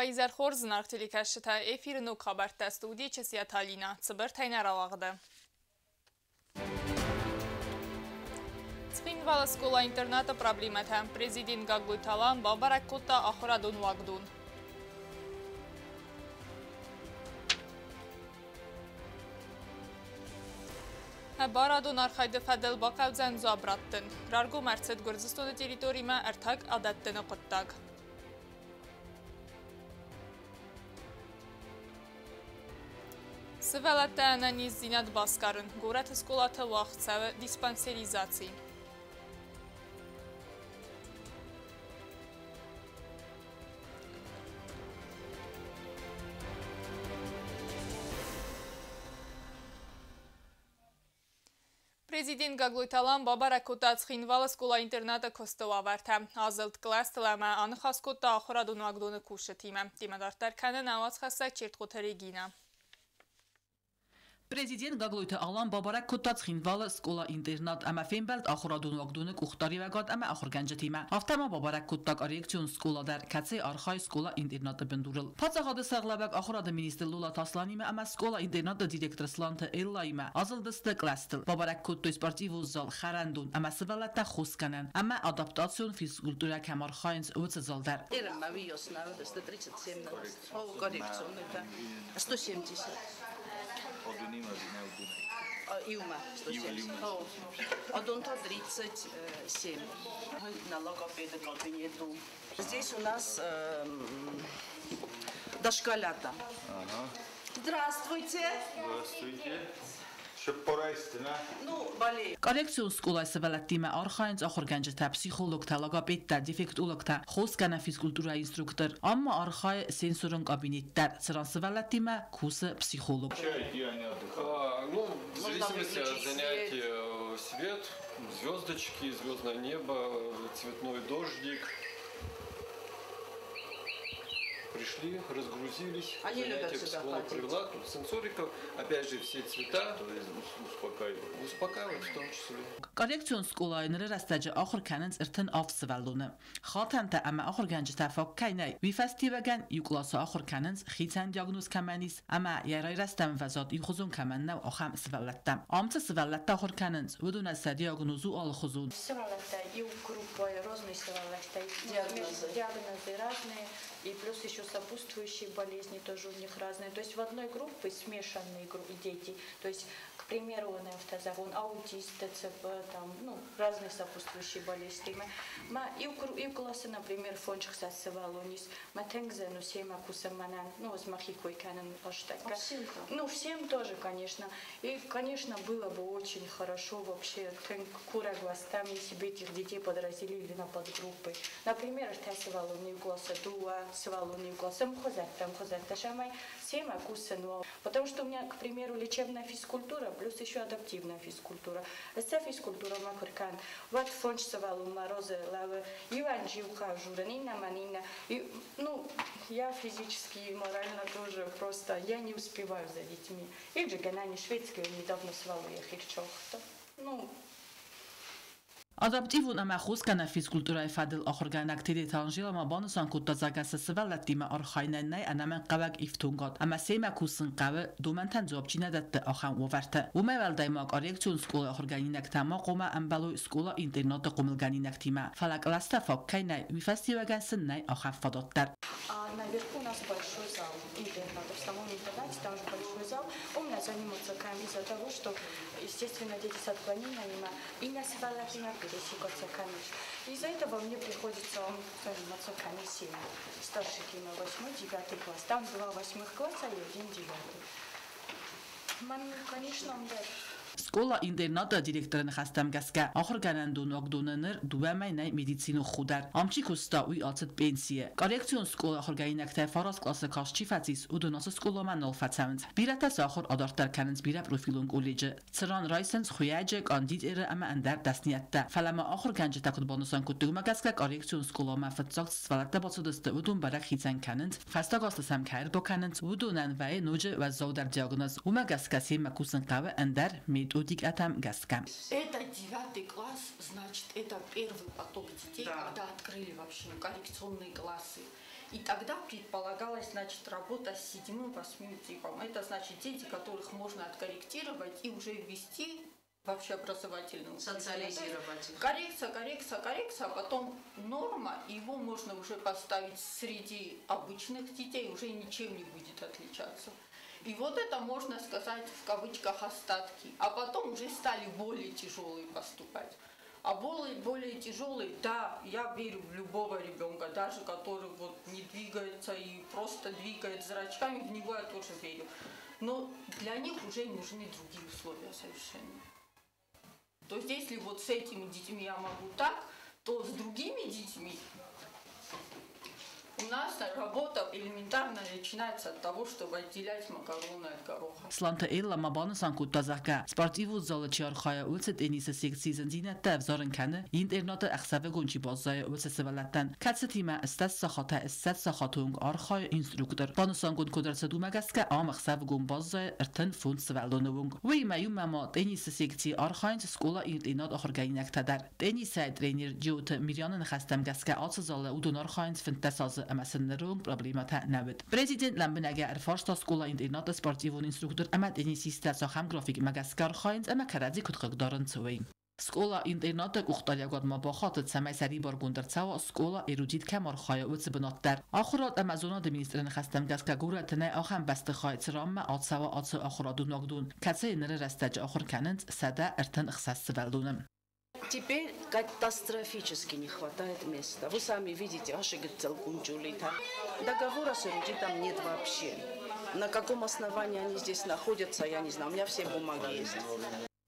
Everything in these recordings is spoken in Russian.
Պայզար խորզն աղթիլիկաշ շթա էֆիրն ու կաբարտ ստուդի չեսիա թալինա, ծբր թայնար աղաղդը։ Цхин вала школа интерната проблемата. Президент Гаглуйталан бабараккута ахорадун вагдун. Барадун архайды фадел бақавзан забраттын. Раргу марцет Гурзистоны территорияма артак адаттыны қыттаг. Сывалатта ананиз зинат баскарын. Горат сколата лахцавы диспансеризации. Президент Гаглуйталан бабаракута цхинвала школа интерната костова варта. Азылт класс тлама анхаскута ахорадун вагдуны кушетима. Тимадартар каны наваз хаса чертхота регина. Президент Гаглуйталан бабаракута цхинвала школа интернат ама фембелт ахорадун вагдуны кухтари вагад ама ахорганжатима. Автама бабаракута коррекцион школа дар каци архай школа интерната бендурил. Пацахады саглабак ахорады министр Лула Тасланима ама школа интерната директор Сланта Эллайма. Азылдысты кластыл. Бабаракута спортиву зал харандун ама сывалата хусканан ама адаптацион физкультура камархайнс уцзалдар. Ирма виосна 137 коррекцион это 170. Иума 170. Одонта 37. На логопеда кабинету. Здесь у нас дошколята. Здравствуйте. Здравствуйте. Коррекцион школа савалатима архайнс ахорганжата психолог талогопедта дефектологта хоскана физкультура инструктор амма архай сенсорун кабинеттар сран савалатима курсы психолог. Ну, в зависимости от занятий свет, звездочки, звездное небо, цветной дождик. Пришли, разгрузились, Они занятия психолог провела, тут сенсорика, опять же все цвета, успокаивают в том числе. Коррекцион школа растаджа ахор каненс иртен афсвалуны. Хатанта ама ахор ганжта факкайнай. Вифастиваган юкласа ахор каненс хитан диагноз каманис ама ярай растам вазат юхузун каманна ахам свалаттам. Амца свалатта ахор каненс удуна диагнозу ал хузун. Свалатта и группа разные свалатта, диагнозы разные. И плюс еще сопутствующие болезни тоже у них разные. То есть в одной группе смешанные дети. То есть, к примеру, автозагон, аутист, ТЦП, там, ну, разные сопутствующие болезни. И у класса, например, фончик сосывалонис, матенгзену, сема кусаманан, ну, с махикой канен аштака. Ну, всем тоже, конечно. И, конечно, было бы очень хорошо вообще курагластам, если бы этих детей подразделили на подгруппы. Например, тасывалони класса дуа, свалуни классом хозятта шамай, сема кусану. Потому что у меня, к примеру, лечебная физкультура, плюс еще адаптивная физкультура. Эта физкультура макуркан. Вот фонч свалу морозы лавы, Иван живка журанина манина. Ну, я физически и морально тоже просто, я не успеваю за детьми. Их же ганани шведские недавно свалу ехать чохта. Ну, Adaptivun ama خوسکن فیزکولتورای فدل آخرگانک تیری تانجیل اما بانسان کتا زاگس سوالت دیم آرخاینن نای انامن قوق ایفتونگاد اما سیما کوسن قوه دومنتن زوبچی ندت آخان وورته و میول دایماک آریکچون سکول آخرگانینک تما قوما انبالوی سکولا اینترنات قوملگانینک تیما فلک لاستفاق کینای ویفستیوگن سن نای آخان فدادتر. Наверху у нас большой зал интерната. В самом интернате там же большой зал. У меня занимаются камеры из-за того, что, естественно, дети с отклонениями и на свалатима пересекаются камеры. Из-за этого мне приходится заниматься камерой старший кима 8-9 класс. Там 2 8 класса и 1 9. Маме, конечно, он дает. Школа интерната директорын хастам гаска ахырганандун огдунаныр дуамайнай медицину худар амчи куста уй алцет пенсия коррекцион школа ахыргаинак тафарас класса кашчи фатис удунас школа манол фатсамент бирата сахыр адартар каненс бира профилун колледжи цран райсенс хуяже кандид эре ама андер дасниятта фалама ахырганжа такут бонусан кутугма гаска коррекцион школа мафатсак свалатта басудыст удун барак хитсан каненс фастагас сам кайр бо каненс удунан вай ноже ва заудар диагноз ума гаска сема кусан каве андер методик атам гаска. Это 9 класс, значит, это первый поток детей, когда открыли вообще коррекционные классы. И тогда предполагалась, значит, работа с 7-8 типом. Это значит дети, которых можно откорректировать и уже ввести в общеобразовательную. Социализировать. Коррекция, а потом норма, его можно уже поставить среди обычных детей, уже ничем не будет отличаться. И вот это, можно сказать, в кавычках остатки. А потом уже стали более тяжелые поступать. А более тяжелые, да, я верю в любого ребенка, даже который вот не двигается и просто двигает зрачками, в него я тоже верю. Но для них уже нужны другие условия совершенно. То есть если вот с этими детьми я могу так, то с другими детьми у нас работа элементарно начинается от того, чтобы отделять макароны от гороха. Slanta illa mabanusan kutazaka sportivu zalachar ulset enisa season zinata vzaran kana internata akhsave gonchi bazay ulset sevalatan katsatima estat sakhata estat sakhatung arkhay instruktor banusan gon kodrasa dumagaska am akhsave gon bazay ertan fund sevaldonung wi mayum ma tenisa sekti arkhayn skola internat akhirgaynak tadar tenisa trainer jot miryanan khastam gaska atsazala udonar khayn fantasaz مسنرون پروبلمات نبود. پرزیدنت لامبناگه ارفاشتا سکولا اینترنت سپورتیوون اینستروکتور اما دنیسیستا ساخم گرافیک مگاسکار خاینز اما کردی کتخک دارن توی. سکولا اینترنت گفتاری اگه ما با خاطر سمی سری بارگوندر سوا سکولا ایروجید کمار خای و تبنات در آخرات امازون دمینسترن خستم گسک گوره تنه آخم بست خای ترام آت سوا آت آخرات دون نقدون کسی نر رستج آخر کنند سده ارتن اخصاص والدونم. Теперь катастрофически не хватает места. Вы сами видите, договора с эрудитом нет вообще. На каком основании они здесь находятся, я не знаю. У меня все бумаги есть.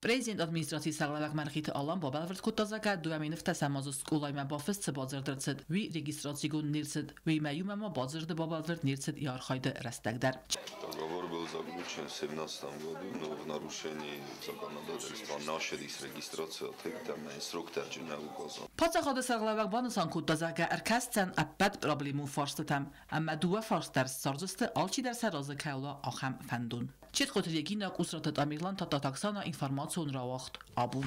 Президент администрации саглалак мархит алам бабалвард кутазака дуаминов тасамаз скулай ма бафс базардырцд ви регистрациягун нирцд ви маюма ма базард бабалвард нирцд ярхайда растагдар. Договор был заключен в 2017 году, но в нарушении законодательства началась регистрация там инструктор не указан. Пацахада саглалак банусан кутазака аркастан апад проблему форстатам, amma дуа форстар сарзсты алчи дар саразы кайла ахам фандун. Чет хотелеги нак усратат амирлан татаксана информацион равахт абун.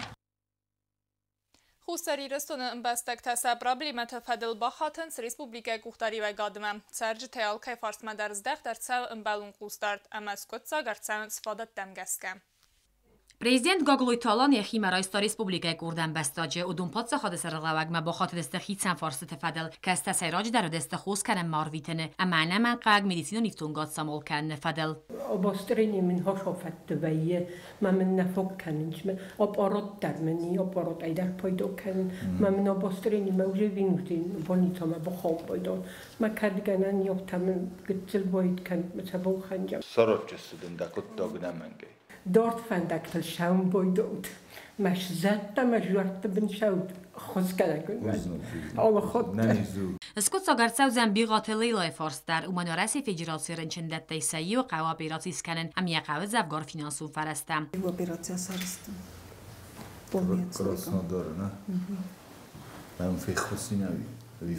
Խուսերի ռստոնը ըմբաստակ թասա պրաբլիմա թվադել բախատընց Ռեսպուբլիկայ կուղտարի վայգադմա։ Ծարջը թե ալքայ ֆարսմադարզդեղ դարձավ ըմբալուն կուստարդ, ամասկոտ ծագարցան սվադատ դամգասկա։ Президент Гаглой Талан яхи марайста республикай курдан бастаджи удун патса хадис рغلاوگ ما بخاطر دست خیتن فارس تفادل که است سیراج در دست خوز کنم مارویتنه اما نه من قاگ مدیسینو نیفتونگات سامول کن فدل اباسترینی من ها شافت دویه من نفوق کننج من آراد در منی آراد ایدر پیدا کن من اباسترینی موجه وینوتین بانیتا ما بخوام پیدا ما کردگنن یافتم گتل باید کن مثلا خنجم سراج جستن دکت داغنم منگی دارت فندک تل شام بایدود مش زدت مش جورت بن شود خوز کردن آل خود اسکوت ساگرتسو زنبی قاتلی لای فارس در اومانارسی فدراسی رنچندت تیسایی و قوابیراتی سکنن امی قوه زفگار فینانسون فرستم قوابیراتی سرستم کراسناداره نه من فی خوصی نوی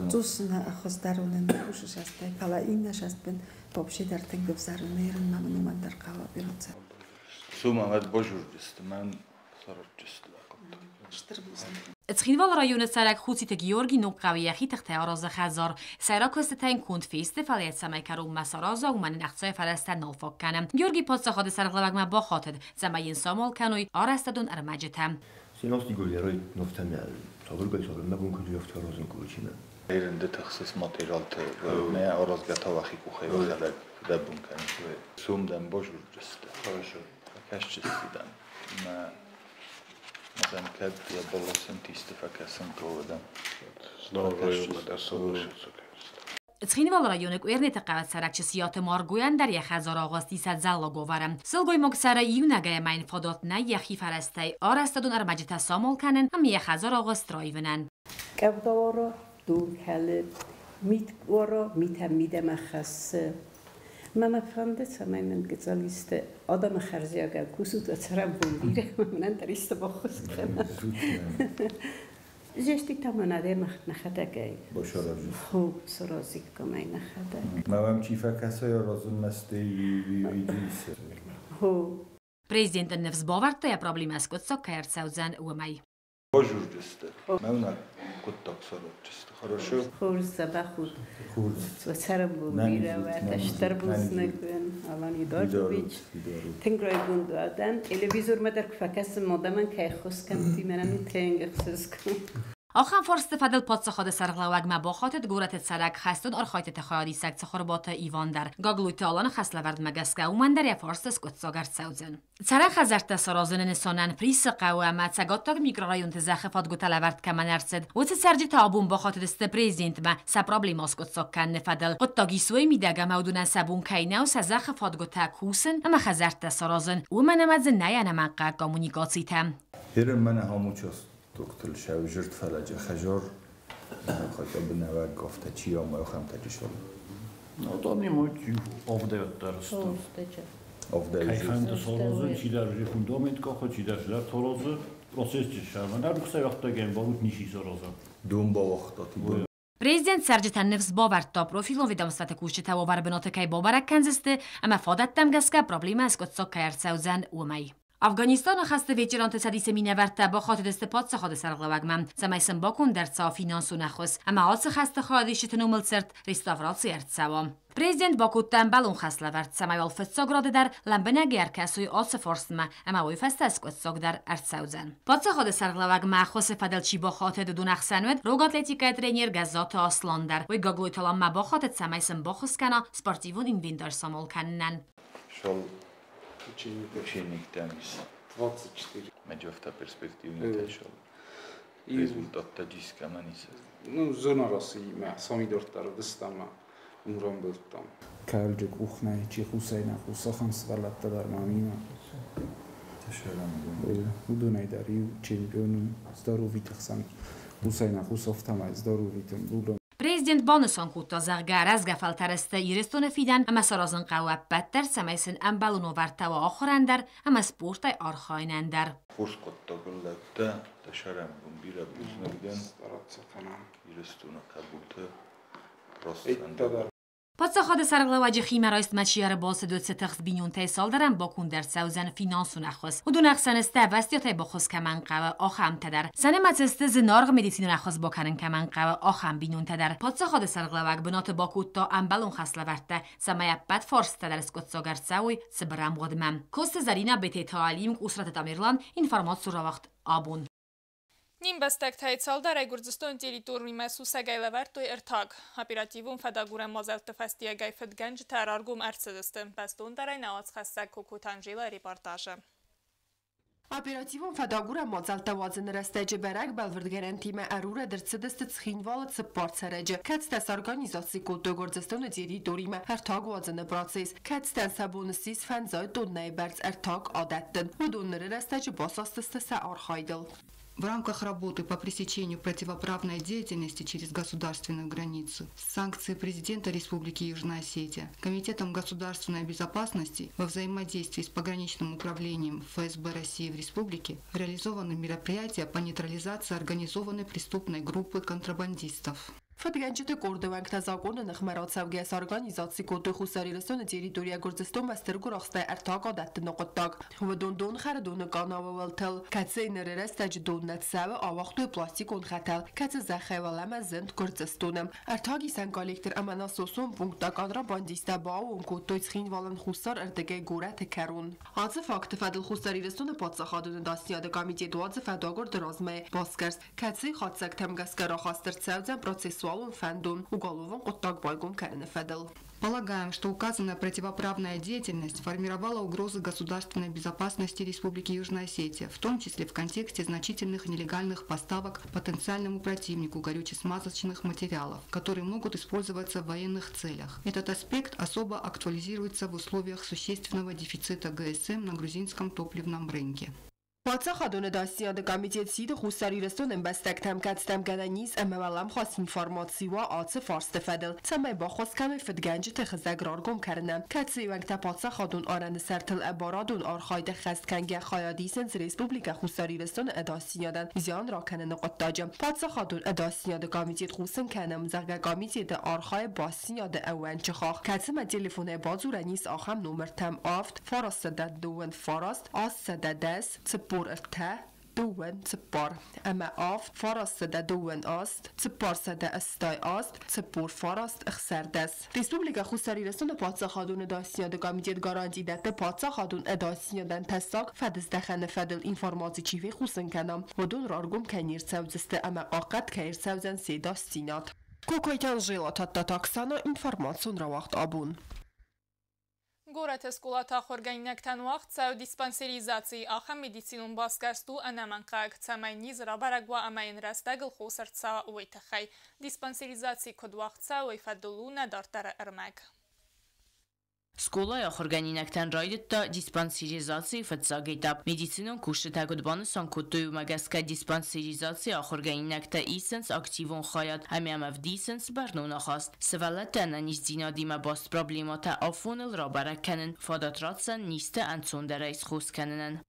دوست نه خوز درونه نخوشش است حالا این نشست بن بابشی در تنگ بزرنیرن ممنوع در قوابیراتی سومامد بجورجست من سرجست اتخینوال رایون سرک خوصیت گیورگی نقوی یخی تخت آراز خزار سیراکست تین کند فیست فعالیت سمیکرو مسارازا و من نقصای فرستن نالفاک کنم گیورگی پادسا خاد سرقلوگ ما با خاطر زمین سامال کنوی آرستدون ارمجتم سیناس دیگولیروی نفتم تابرگای سالم نبون که دیافت آرازن کوچینه ایرنده تخصیص ماتریال ته نه آرازگتا وخی کوخی و خلق دبون کنم سوم دم بجورجست كاشتسيدان ما مثلا كاد يا بالله سنتيست فكاسن كودم اتخینوال رایونک ویرنت قوت سرک چسیات مارگویان در یک هزار آغاستی سد زلا گوورم سلگوی مکسر یونگای مین فادات نه یخی فرستی آرستدون ارمجت سامول کنن هم یک هزار آغاست رایونن کبدارا دور کلب میت ورا میتم میدم خسته من فهمده سمن گذالیست آدم خرجی اگر کوسود اترم بودیره من دریست با خوش کنم جشتی تمناده مخت نخدگی باشارجی خوب سرازی کمی نخدگ مام چیفا کسای رازون مستی ویدیس هو Президент нефс баварта я проблема скотса каерцаузан умай. Божурджесте. Мауна قطك صارت جست хорошо خورس بخود سر بومیره و تشتر بوز نکن الان ایدارویچ تنگرای گوند آدم تلویزیون مدرک فکس مادامن که خوش کم تیمرانی تنگ خوش کم Ахам форстефадел подсаходе сарглаваг мабохотет гуратет сарак хастун орхойте тахаяди сак цахорбота ивандар гаглуйте алан хаславард магаска умандар я форстес котсогар саузен царах азарта саразен несонан прис қауама цаготтаг микрорайон захафат гуталавард каманарсед уц саржита абун бохотет сте президент ма са проблемос котсог кан нефадел qottagi suey midagam audunan sabun kainau sa захафат гута кусен ама хазарта саразен уманамаз наянамаqa коммуникациям هرم من هموچاست دکتر شوجرت فلج خجار خاطر بنوع گفته چی هم میخوام تجشال. آدمی موی آفدهت درست. آفده. خیلی دسالازه چی در ریخوندامید که خود چی در شدر ترازه پروسس چیشه. من در کسی وقتا گیم باید نیشی سرازه. دوم با وقتی. Prezident Sergetan Nevs Bovarta profilon vedomstvat kushita ovarbenota kai Bobarak kanziste, ama fodattam gaska problema skotso kayartsauzan umay. Afganistan خسته ویچران تصدیس می نورده با خاطر استپاد سخاد سرقلوگمم زمیسن باکن در صا فینانسو نخوز اما آس خسته خادیش تنومل سرد ریستافراتسی ارتسوام. Prezident Bakuttan balon xaslavarд samajval fetsograde در لمبنگی ارکسوی آس فرسما اما وی فست اسکوتسوگ در ارتسوزن. پادسخاد سرقلوگم خاص فدلچی با خاطر دو نخسنوید روگ اتلتیکای ترینیر گزات آسلان در وی گاگلوی تلام با خاطر سمیسن باخسکنا سپارتیون این ویندر سامول کنن. Ученик теннис. 24. Меджовта перспективный тешал. Результат таджикская маниса. Ну, зона России, мы сами дортар дыстама умром был там. Калджик ухнай, чихусайна, хусахан свалатта дар мамина. Тешалам. Удунай дари чемпиону здоровый тахсан. Хусайна хусофтамай здоровый там. Prezident Bonuson kutta zarga razgafal tereste iristone fiden, ama sarazın qavab better semeysin embalunu varta ve ahorender, ama sportay arxaynender. Furs qotta gullatta, tasharam bumbira biznagden, iristone kabulta, rostanda. پادسخاد سرقلواجی خیمه رایست مچیار باس دو تخت بینون تی سال دارم باکون در سوزن فینانسو نخواست و دو نخسانسته وستیاتای باخوز کمن قوه آخم تدر سنه متسته زنارغ مدیسینو نخواست باکنن کمن قوه آخم بینون تدر پادسخاد سرقلواج بنات باکوت تا امبلون خسله ورده سمایه بد فارس تدر اسکوت ساگر سوی سبرم غدمم کست زرینا بیتی تعلیم اسرت تامیرلان اینفرماسیون را وقت آبون Nimbəstək təyitsaldar Gürcistan territoriumi məsusə gəyləvərtoy ərtaq. Operativun fədəqurən mazəltə fəstiyə qayfət gənc tərarqum ərtsədistin. Bəstun daray nəvaz xəssək kukutanjila reportajı. Оперативом фадагура мозалта вазен растеже берег балвардгерен тиме арура дерцедест цхинвал цпорт сареже. Кацтас организации култу гордостон территориме артаг вазен процесс. Кацтан сабонсис фанзай доннай берц артаг адаттен. Удоннere растеже басастеста архайдл. В рамках работы по пресечению противоправной деятельности через государственную границу, санкции президента Республики Южная Осетия, Комитетом государственной безопасности во взаимодействии с пограничным управлением ФСБ России в республике реализованы мероприятия по нейтрализации организованной преступной группы контрабандистов. Фадганчите кордованк тазакон нахмарат савгес организации коты хусарирсон территория Гурзистон бастыргу рахстай артаг адатты ноқоттаг. Хвадондон харадон канававалтал. Катсе неререстаж доннат савы авахтуй пластик он хатал. Катсе захайвалама зент Гурзистонам. Артаги сан коллектор амана сосон пункта контрабандиста бау котой цхинвалан хусар артаге гурат карун. Азы факт фадл хусарирсон патсахадон дастияд комитет вазы фадагор дразме баскерс. Катсе хатсак тамгаскара хастер цавзан процессу фандун уголовом оттак байгом карен федел. Полагаем, что указанная противоправная деятельность формировала угрозы государственной безопасности Республики Южная Осетия, в том числе в контексте значительных нелегальных поставок потенциальному противнику горюче-смазочных материалов, которые могут использоваться в военных целях. Этот аспект особо актуализируется в условиях существенного дефицита ГСМ на грузинском топливном рынке. پادسخادون داستیان کمیته سید خوستاری رستون بستکتم کتستم گنانیز اما ولم خواست اینفارماسی و آتس فارست فدل تمای با خواست کمی فدگنج تخزگ رارگم کرنم کتسی وقت پادسخادون آرند سرتل ابارادون آرخاید خست کنگه خیادیسنز ریسپوبلیک خوستاری رستون اداستیادن زیان را کنه نقط داجم پادسخادون اداستیاد کمیته خوستن کنم زرگ کمیته ده آرخای باسیاد اوان چخاخ کتسم تلفون بازورانیس آخم نمر تم آفت فارست داد دوون فارست آس ددس بور ارته Duen Tsepar, Emma Af, Faras da Duen Ast, Tsepar da Astai Ast, Tsepur Farast Xerdes. Respublika Khusari Reston Patsakadun Dacia de Komitet Garanti Dette Patsakadun Dacia Dan Tasak Fades Dakhane Fadel Informazi Chive Khusen Kanam, Hodun Rargum Kenir Savzeste Emma Aqat Kair Savzan Seda Stinat. Kokoitan Jela Tatta Taksana Information Rawacht Abun. Город Эскулата Хорганинактан вақт сау диспансеризации аха медицинун баскасту анаманқаг цамай низ рабарагва амайн растагл хосарт сау уайтахай. Диспансеризации код вақт сау ифадулу надартара армаг. Скола Хорганинактан райдта диспансеризации фатсагетап медицинун куштагудбан санкуту магаска диспансеризации Хорганинакта исенс активон хаят амямав дисенс барнуна хаст севалата наниздина дима баст проблемата афунл рабараканен фадатратсан нисте ансундерайс хусканен.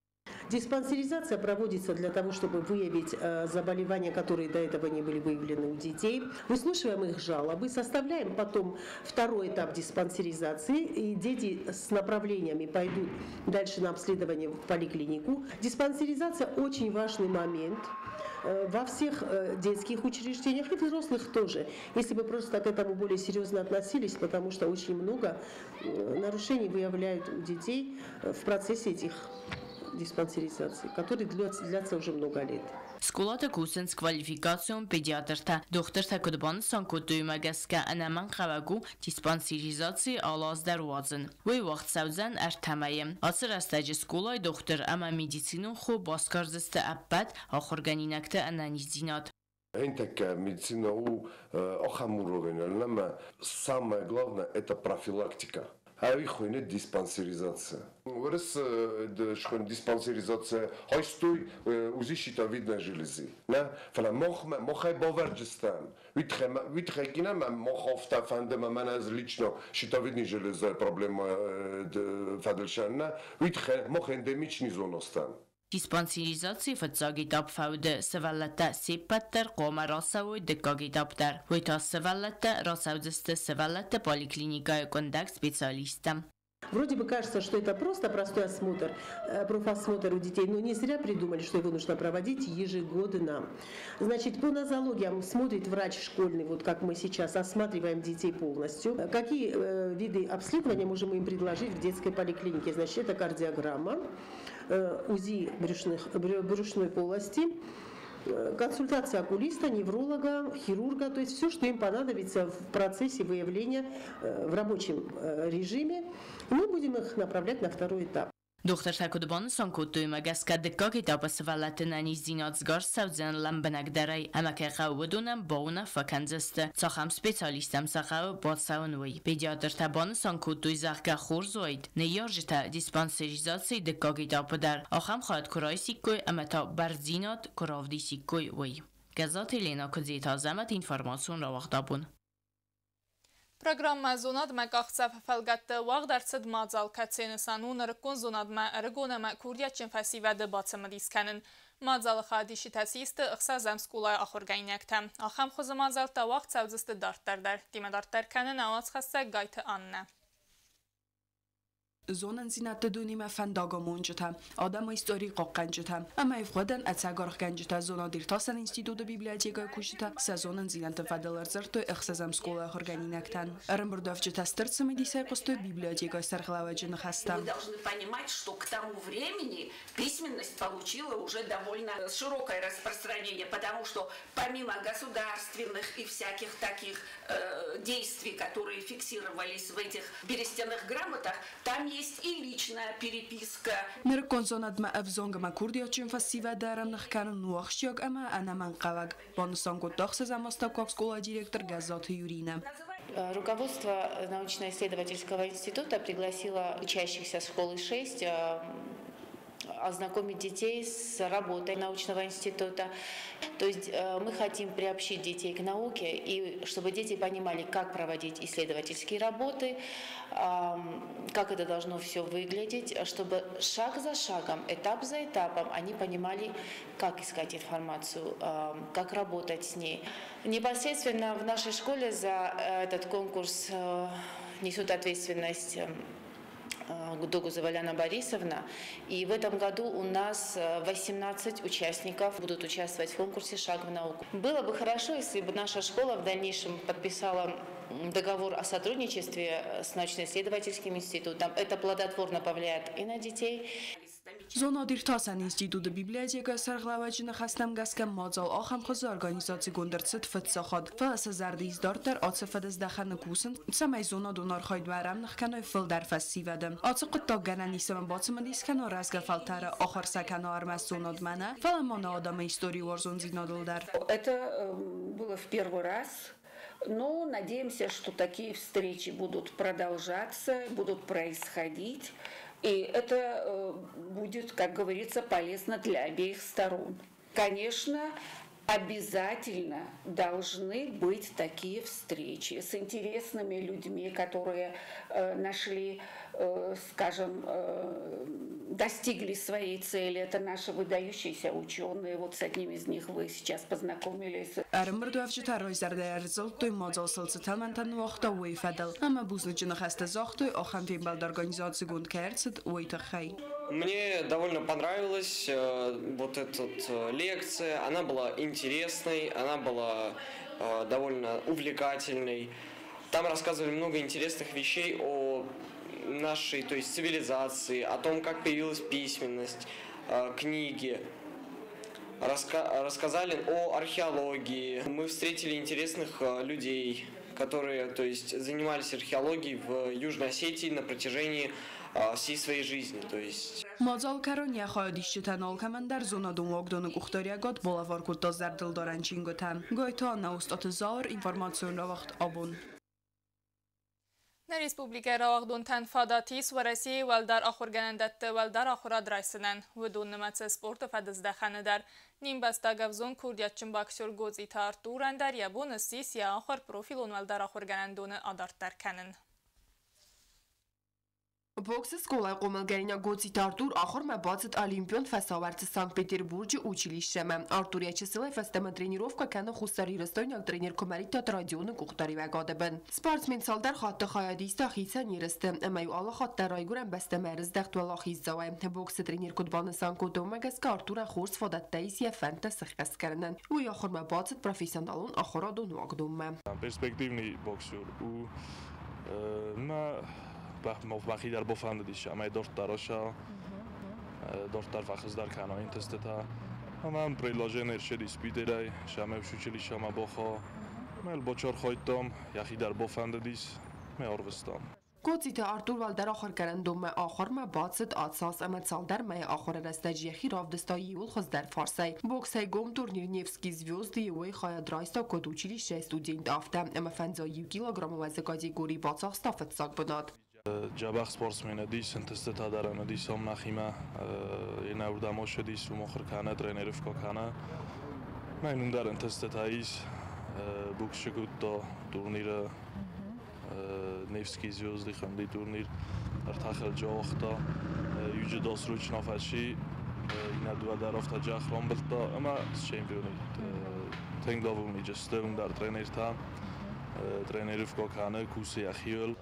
Диспансеризация проводится для того, чтобы выявить заболевания, которые до этого не были выявлены у детей. Выслушиваем их жалобы, составляем потом второй этап диспансеризации, и дети с направлениями пойдут дальше на обследование в поликлинику. Диспансеризация очень важный момент во всех детских учреждениях и взрослых тоже, если бы просто к этому более серьезно относились, потому что очень много нарушений выявляют у детей в процессе этих диспансеризации, которые длятся уже много лет. Сколата кусенс квалификацион педиатрта докторта кудбан санкутуй магаска анаман хавагу диспансеризации алаз дарвазен. Вой вақт саузан артамаем. Асыр астаджи сколай доктор ама медицинун ху баскарзысты аппад ахорганинакта ананиздинат. Интак медицина у ахамуровена, но самое главное это профилактика. А их нет диспансеризация. Раз диспансеризация, хайстой узи щитовидной железы. На, фала мохай баверджистан. Витхе кина моховта фандема маназ лично щитовидной железы проблема фадельшанна. Витхе мох эндемичный зоностан. Диспансеризации фатсагитап фауде севалата сепаттер кома расауй декагитаптер. Войта севалата расаудесте севалата поликлиника контакт специалистам. Вроде бы кажется, что это просто простой осмотр, профосмотр у детей, но не зря придумали, что его нужно проводить ежегодно. Значит, по нозологиям смотрит врач школьный, вот как мы сейчас осматриваем детей полностью. Какие виды обследования можем им предложить в детской поликлинике? Значит, это кардиограмма, УЗИ брюшной полости, консультация окулиста, невролога, хирурга, то есть все, что им понадобится в процессе выявления в рабочем режиме. И мы будем их направлять на второй этап. Доктор Такудбан санкутуй магаска декагитап севалатына низдинат сгар саудзен ламбанагдарай амаке қаудунам бауна факанзесте цахам специалистам сахау босаунуй. Педиатр табан санкутуй захка хурзоид неяжта диспансеризации декагитап дар ахам хат курай сиккуй амата барзинат куравди сиккуй уй. Газат Елена Кудзита замат информацион равахтабун. Программа «Зонад ма кахцав фалгатта вағдарцад мазал кацен санун ркун зонад ма ргона ма курдячен фасиваде бацам дисканен. Мазал хадиши тасист ықса замскулай ахургайнякта. Ахам хоза мазал та вақт савзысты дарттардар. Дима дарттар канен авац хасса гайты анна. زونن زینت دونیم فنداگا منجتا آدم استوری قاقنجتا اما افقادن اتساگارخ گنجتا زونا دیرتاسن انستیتوت بیبلیاتیکای کوشتا سزونن زینت فدلر زرتو اخسازم سکولا хорганинактан рамбурдовчета стерцами дисай постой библиотекой сархлаваджин хаста. Вы должны понимать, что к тому времени письменность получила уже довольно широкое распространение, потому что помимо государственных и всяких таких действий, которые фиксировались в этих берестяных грамотах, там есть и личная переписка. Нерконзонад ма авзонга ма курдиочин фасива дарам нахкан нуахшиог ама анаман каваг. Бонусонго тохса замостакок школа директор Газоты Юрина. Руководство научно-исследовательского института пригласило учащихся школы 6 ознакомить детей с работой научного института. То есть мы хотим приобщить детей к науке, и чтобы дети понимали, как проводить исследовательские работы, как это должно все выглядеть, чтобы шаг за шагом, этап за этапом они понимали, как искать информацию, как работать с ней. Непосредственно в нашей школе за этот конкурс несут ответственность Догузова Борисовна. И в этом году у нас 18 участников будут участвовать в конкурсе «Шаг в науку». Было бы хорошо, если бы наша школа в дальнейшем подписала договор о сотрудничестве с научно-исследовательским институтом. Это плодотворно повлияет и на детей. Zonadir Tasan Institut Biblioteka Sarglavachina Khastam Gaska Mozal Aham Khoz organizatsiya gondartsit Fitsakhad Fasa Zardiz Dorter Atsafades Dakhana Kusen Samay Zona Donar Khayd Baram Nakhkanoy Fil dar Festivalem Atsaqtog Gananisan Batsmandis Kana Razga Faltara Akhar Sakana Armas Zonadmana Falamana Adama истории Warzone Zinadolдар. Это было в первый раз. Но надеемся, что такие встречи будут продолжаться, будут происходить. И это будет, как говорится, полезно для обеих сторон. Конечно, обязательно должны быть такие встречи с интересными людьми, которые нашли, скажем, достигли своей цели. Это наши выдающиеся ученые. Вот с одним из них вы сейчас познакомились. Мне довольно понравилась вот эта лекция. Она была интересной, она была довольно увлекательной. Там рассказывали много интересных вещей о нашей, то есть цивилизации, о том, как появилась письменность, книги. Рассказали о археологии. Мы встретили интересных людей, которые, то есть, занимались археологией в Южной Осетии на протяжении всей своей жизни, то есть. Mozal Karonia Khadishtan Alkamandar Zona Dumogdon Kuchtoriagot Bolavar Kutazar Dildoran Chingotan. Goitan Naustat Zar Information Rawacht Abun. На республике Равагдун Танфадатис в России Валдар Ахурганандатты Валдар Ахурад Райсынан. Выдун намаце спорта Фадыздаханадар. Нимбастагавзон Курдячын боксер Гозита Артурандар Ябун Сис Я Ахур профилон Валдар Ахурганандуны Адартар Канын. Бокс школа Qo'malgarina Gozita Artur axir mabazit Olimpion fasovarti Sankt-Peterburg училищеме. Артур Ячесилев фастама тренировка кана хусари растойняк тренер комарита радионы кухтари ва гадабын. Спортсмен салдар хатты хаядиста хиса нересте. Ама ю алла хатта райгуран бастамарыз дахт ва лахиззавай. Бокс тренер кутбаны Санкото магаска Артура хорс фадаттайс я фанта сахкас карнан. У ахир мабазит профессионалун ахирадун вагдумма. Перспективный боксер. موفقی در بافند دیشه اما داشت دراشا داشت در فخر در کناین تسته من پریلاژه نرشدی سپیدرای شما شوچلی شما باخا مل با چهار خایتام یخی در بافند دیس میاروستم Gozita Artur Valdar آخر کرندم آخر ما بادست آساس اما سالدر ما آخر رستجیخی رافدستایی یول خز در فارسی بوکسای گم تورنیر نیفسکی زوزدی وی خواهد رایستا کدوچیلی 6 студент آفته اما فنزایی کیلوگرم وزن کاتگوری باتساخ استافت ساق بناد جابخ سپورتسمن دیس انتسته تا دران دیس هم نخیمه این اردماش دیس و مخر کنه ترینرف کنه من در انتسته تاییس بوکس شکود تا تورنیر Nevskiy звезды ханди турнир дар тахил ҷо вақта юҷи досруч нафаши ина ду дарафта ҷахрон билта ама чемпиони тенг давуми ҷастун дар тренерта тренериф коканы куси ахиол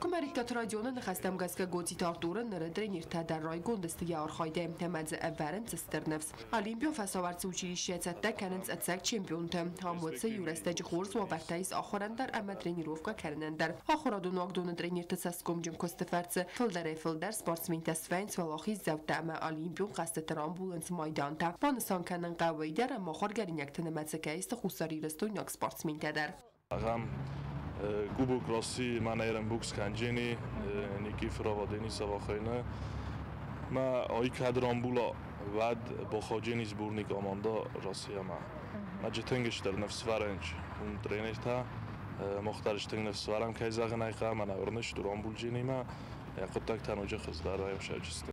Комариттат радионы нахастам газка Gozita Artur'un nere trenirta در رای گندستی آرخایده تمز اولن سسترنفس Olimpiya fasovartsi училищета kanens atsak çempionta hamvotsa yurastaj xors و bartais آخران در اما тренировка karnandar آخرادون آگدون trenirta saskomjun kostefartsi filder sportsmen tasfeins valaxi zavta ama Olimpiyon qastet ambulans maydanta banisan kanan qavayder ama xorgarinyak tanamatsa xusari rastoynak sportsmen tadar Кубок России манерен бокс канжени Никифорова Дениса вахайна ма ой кадрон була вад бо ходжени сборник команда Россия ма маҗетенгеш дар нефсваренч ун тренерта мохтариш тең нефсварам кайзагынайка мана орныш турон булҗени ма якутак тануҗа хызлар ям шаҗисте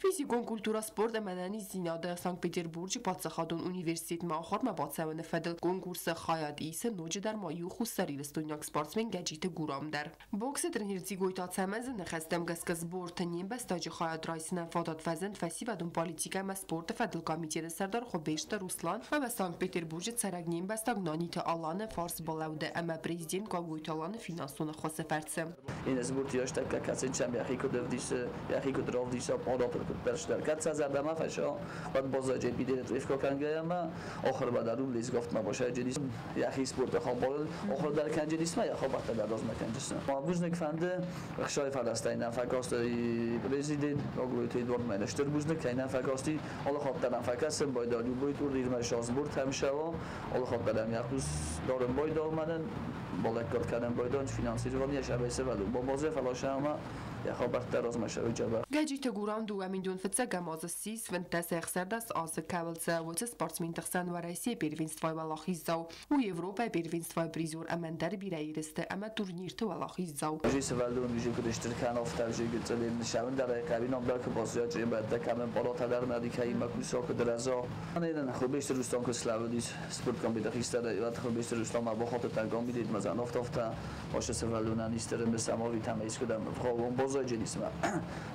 Ֆիզիկոն կուլտուրա սպորտ էմանանի զինադը Սանկտ Պետերբուրգի Պատսախադուն ունիվերսիտետ մախոր մաբացավն ֆեդել կոնկուրսը խայատ իսը նոջը դար մայու խուսարի լստոնյակ սպորտսմեն գաջիթը գուրամ դար բոքսը տրենիրցի գոյտացամեզը նխեստեմ գսկը սպորտը նիմբես տաջի խայատ ռայսնան ֆոտոտ վազեն ֆեսիվադուն պոլիտիկա մա սպորտը ֆեդել կոմիտեը սարդար խոբեշտը Ռուսլան մա Սանկտ Պետերբուրգի ցարագ նիմբես տագ նանիթը ալանը ֆարս բլաուդը ամա պրեզիդենտ կողույթալանը ֆինանսոնը խոսեֆարցը این اسپورت یاش تا کسی چند یکی کدوم درو دیسا پاداپ برشتر کات سازده ما فشا بعد بازاجی بیده تریف کنگه ما آخر بعد روم لیز گفت ما باشه جدیس یکی اسپورت خالبال آخر در کنج جدیس ما یا خب بعد در راز مکنجس ما بوزنک فنده خشای فلسطین نفکاست پرزیدنت آگویی دور منشتر بوزنک که نفکاستی حالا خب در نفکاست باید داری باید تو دیرم شازبورد همیشه و حالا خب در یکوز دارم باید دارمن بالک کار کردن باید فینانسیروانی شبیه سوالو با بازه فلاشه ما یا خبر در از مشروع جبر. گجیت گوران دو امیدون فتسه گماز سیس ونتس اخسردس آز کابلسه و سپورتسمن تخسن و رئیسی پیروینستوای ولاخیزاو و اروپا پیروینستوای پریزور امندر بیرایرسته اما تورنیر تو ولاخیزاو. جی سوالو میشه که اشتراکان افتاد جی که تلیم نشون داره کابین هم داره که بازیات جی بعد کامل بالا در مدی که این مکوسا که درازا. من اینا خوب بیشتر روستان که سلاودیس سپورت کام بیده خیسته داره وقت خوب بیشتر روستان ما با خاطر تنگام میدید مثلا افتا باشه سوالو نانیستر به سماوی تمیز کدام خوابم بازی نیست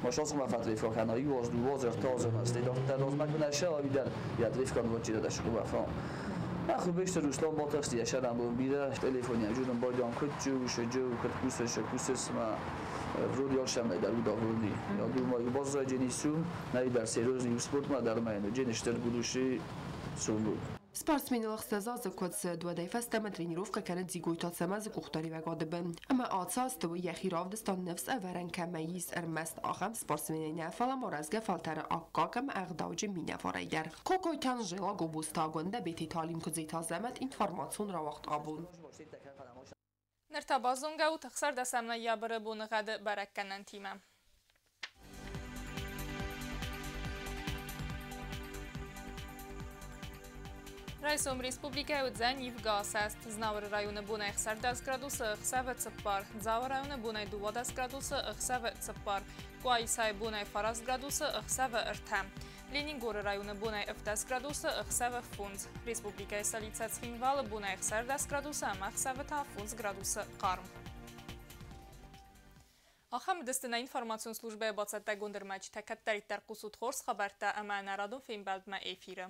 ما شانس ما فتره فکرایی واز دو واز ارتاز است در روز مگه نشه آبیدن یا دریف کن وقتی داشت خوب افام من خوب بیشتر روسلام با تاکسی اشارم بود بیره تلفنی جودم باید کد جو کد کوسس ما رودیال شم در بود آوردی یا دو ماه باز جنیسوم نه در سه روز اسپورت ما در ماینو جنشتر بودوشی سومو Спортсменлық сазазы көтсі дуадай фастама тренировка кәні дигойтат самазы құқтары вәгады бін. Әмі атсасты бұ яхиравдыстан нефс әвәрін кәмәйіз әрмәст ағам спортсменіне фалам оразға фалтары аққақым әғдауджы мине варайгер. Қоқойтан жила гобустагонда беті талим күзейта зәмәт информацион равақт абун. Ныртабазонға у тақсар дасамна ябыры бұны ғады баракканан тима. Райсом республикай удзань Евгас аст. Знавр районы бунай 10 градусы ықсавы цыппар. Завр районы бунай 20 градусы ықсавы цыппар. Куайсай бунай 10 градусы ықсавы ыртам. Ленингор районы бунай 10 градусы ықсавы фунз. Республикай столица Цхинвалы бунай 10 градусы ама ықсавы та фунз градусы қарм. Ахам дыстына информацион службе бацатта гондырмач такаттариттар қусуд хорс хабарта ама нарадон феймбалдма эфирі.